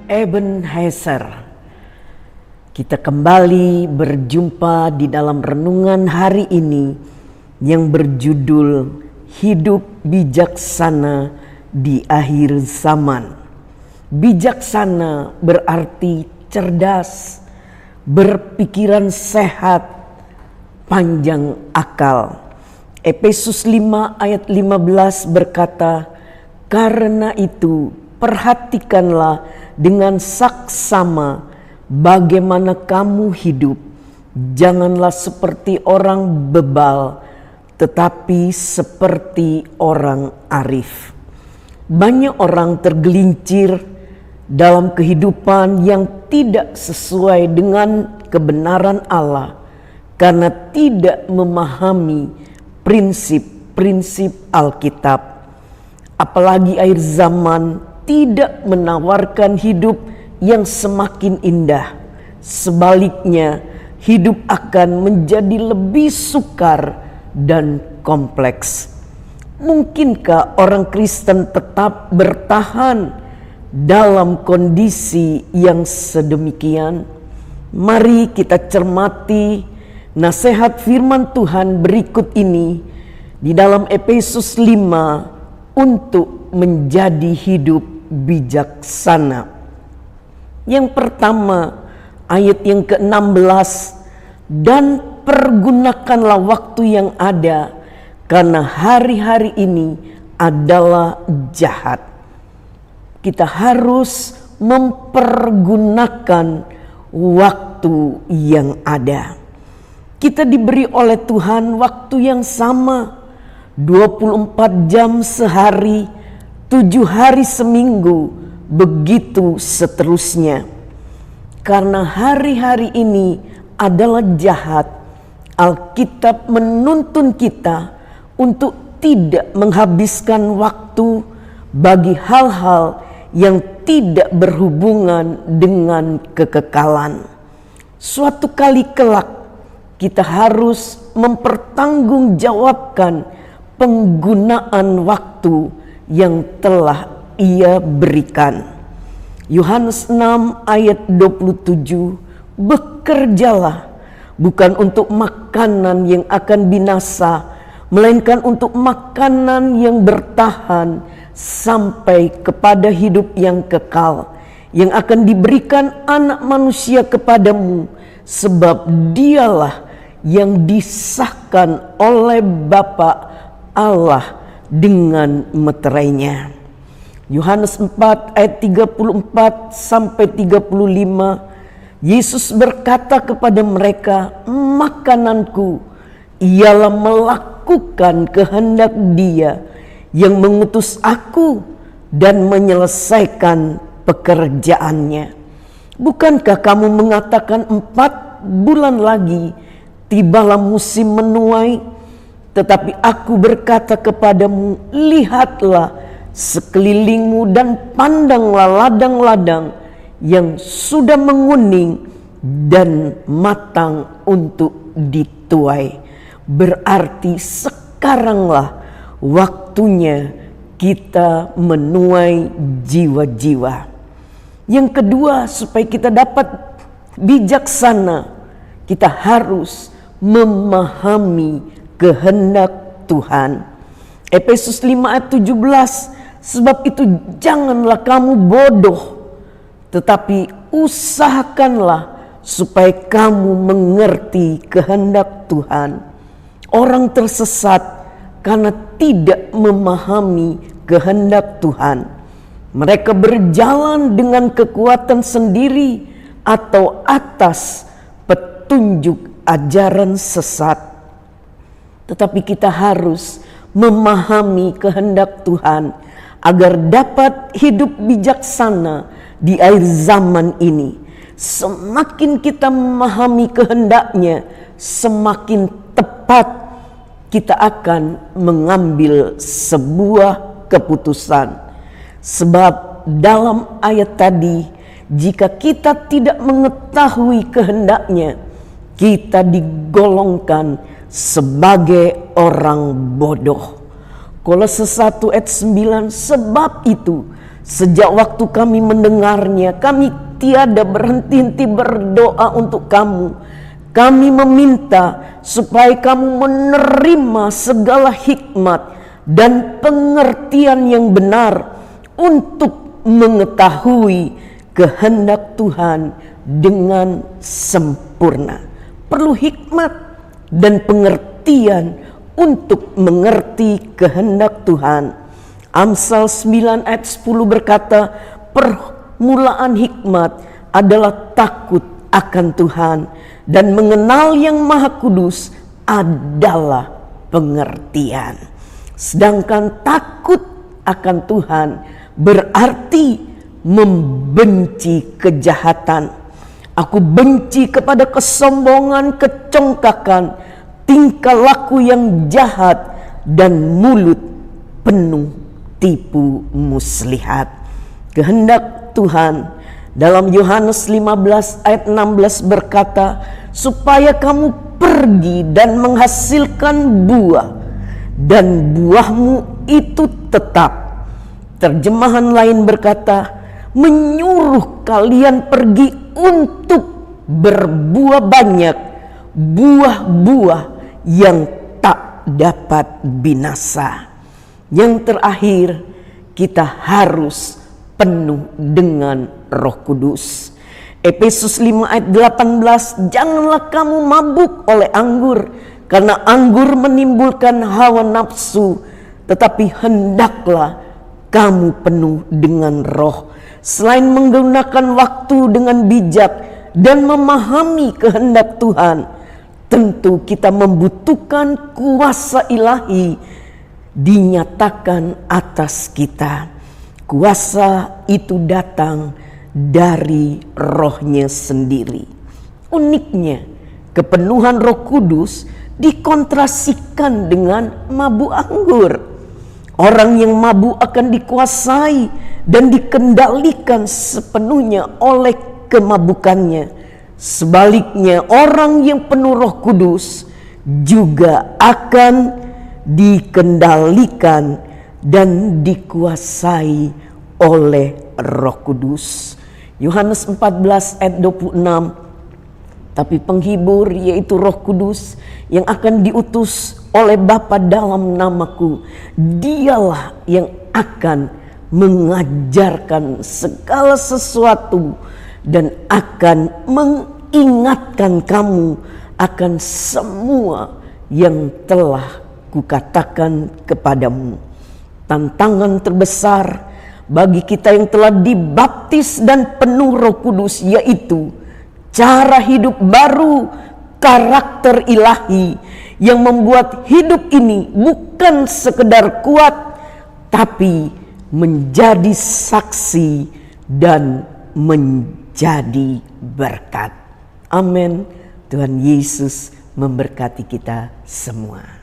Ebenezer. Kita kembali berjumpa di dalam renungan hari ini yang berjudul Hidup Bijaksana di Akhir Zaman. Bijaksana berarti cerdas, berpikiran sehat, panjang akal. Efesus 5 ayat 15 berkata, "Karena itu perhatikanlah dengan saksama bagaimana kamu hidup. Janganlah seperti orang bebal, tetapi seperti orang arif." Banyak orang tergelincir dalam kehidupan yang tidak sesuai dengan kebenaran Allah karena tidak memahami prinsip-prinsip Alkitab. Apalagi akhir zaman tidak menawarkan hidup yang semakin indah. Sebaliknya, hidup akan menjadi lebih sukar dan kompleks. Mungkinkah orang Kristen tetap bertahan dalam kondisi yang sedemikian? Mari kita cermati nasihat firman Tuhan berikut ini di dalam Efesus 5 untuk menjadi hidup bijaksana. Yang pertama, ayat yang ke-16, "Dan pergunakanlah waktu yang ada, karena hari-hari ini adalah jahat." Kita harus mempergunakan waktu yang ada. Kita diberi oleh Tuhan waktu yang sama, 24 jam sehari, 7 hari seminggu, begitu seterusnya. Karena hari-hari ini adalah jahat, Alkitab menuntun kita untuk tidak menghabiskan waktu bagi hal-hal yang tidak berhubungan dengan kekekalan. Suatu kali kelak kita harus mempertanggungjawabkan penggunaan waktu yang telah Ia berikan. Yohanes 6 ayat 27, "Bekerjalah bukan untuk makanan yang akan binasa, melainkan untuk makanan yang bertahan sampai kepada hidup yang kekal, yang akan diberikan Anak Manusia kepadamu, sebab Dialah yang disahkan oleh Bapa Allah dengan meterainya." Yohanes 4 ayat 34 sampai 35, Yesus berkata kepada mereka, "Makananku ialah melakukan kehendak Dia yang mengutus aku dan menyelesaikan pekerjaannya. Bukankah kamu mengatakan 4 bulan lagi tibalah musim menuai? Tetapi aku berkata kepadamu, lihatlah sekelilingmu dan pandanglah ladang-ladang yang sudah menguning dan matang untuk dituai." Berarti sekaranglah waktunya kita menuai jiwa-jiwa. Yang kedua, supaya kita dapat bijaksana, kita harus memahami kehendak Tuhan. Efesus 5 ayat 17, "Sebab itu janganlah kamu bodoh, tetapi usahakanlah supaya kamu mengerti kehendak Tuhan." Orang tersesat karena tidak memahami kehendak Tuhan. Mereka berjalan dengan kekuatan sendiri atau atas petunjuk ajaran sesat. Tetapi kita harus memahami kehendak Tuhan agar dapat hidup bijaksana di akhir zaman ini. Semakin kita memahami kehendaknya, semakin tepat kita akan mengambil sebuah keputusan. Sebab dalam ayat tadi, jika kita tidak mengetahui kehendaknya, kita digolongkan sebagai orang bodoh. Kolose 1 ayat 9, "Sebab itu Sejak waktu kami mendengarnya, kami tiada berhenti-henti berdoa untuk kamu. Kami meminta supaya kamu menerima segala hikmat dan pengertian yang benar untuk mengetahui kehendak Tuhan dengan sempurna. Perlu hikmat dan pengertian untuk mengerti kehendak Tuhan. Amsal 9 ayat 10 berkata, permulaan hikmat adalah takut akan Tuhan, dan mengenal yang Maha Kudus adalah pengertian. Sedangkan takut akan Tuhan berarti membenci kejahatan. Aku benci kepada kesombongan, kecongkakan, tingkah laku yang jahat, dan mulut penuh tipu muslihat. Kehendak Tuhan dalam Yohanes 15 ayat 16 berkata, supaya kamu pergi dan menghasilkan buah, dan buahmu itu tetap. Terjemahan lain berkata, menyuruh kalian pergi untuk berbuah banyak, buah-buah yang tak dapat binasa. Yang terakhir, kita harus penuh dengan Roh Kudus. Efesus 5 ayat 18, janganlah kamu mabuk oleh anggur, karena anggur menimbulkan hawa nafsu, tetapi hendaklah kamu penuh dengan roh. Selain menggunakan waktu dengan bijak dan memahami kehendak Tuhan, tentu kita membutuhkan kuasa ilahi dinyatakan atas kita. Kuasa itu datang dari Roh-Nya sendiri. Uniknya, kepenuhan Roh Kudus dikontrasikan dengan mabuk anggur. Orang yang mabuk akan dikuasai dan dikendalikan sepenuhnya oleh kemabukannya. Sebaliknya, orang yang penuh Roh Kudus juga akan dikendalikan dan dikuasai oleh Roh Kudus. Yohanes 14 ayat 26, tapi penghibur yaitu Roh Kudus yang akan diutus oleh Bapa dalam namaku, dialah yang akan mengajarkan segala sesuatu dan akan mengingatkan kamu akan semua yang telah kukatakan kepadamu. Tantangan terbesar bagi kita yang telah dibaptis dan penuh Roh Kudus yaitu cara hidup baru, karakter ilahi yang membuat hidup ini bukan sekedar kuat, tapi menjadi saksi dan menjadi berkat. Amin. Tuhan Yesus memberkati kita semua.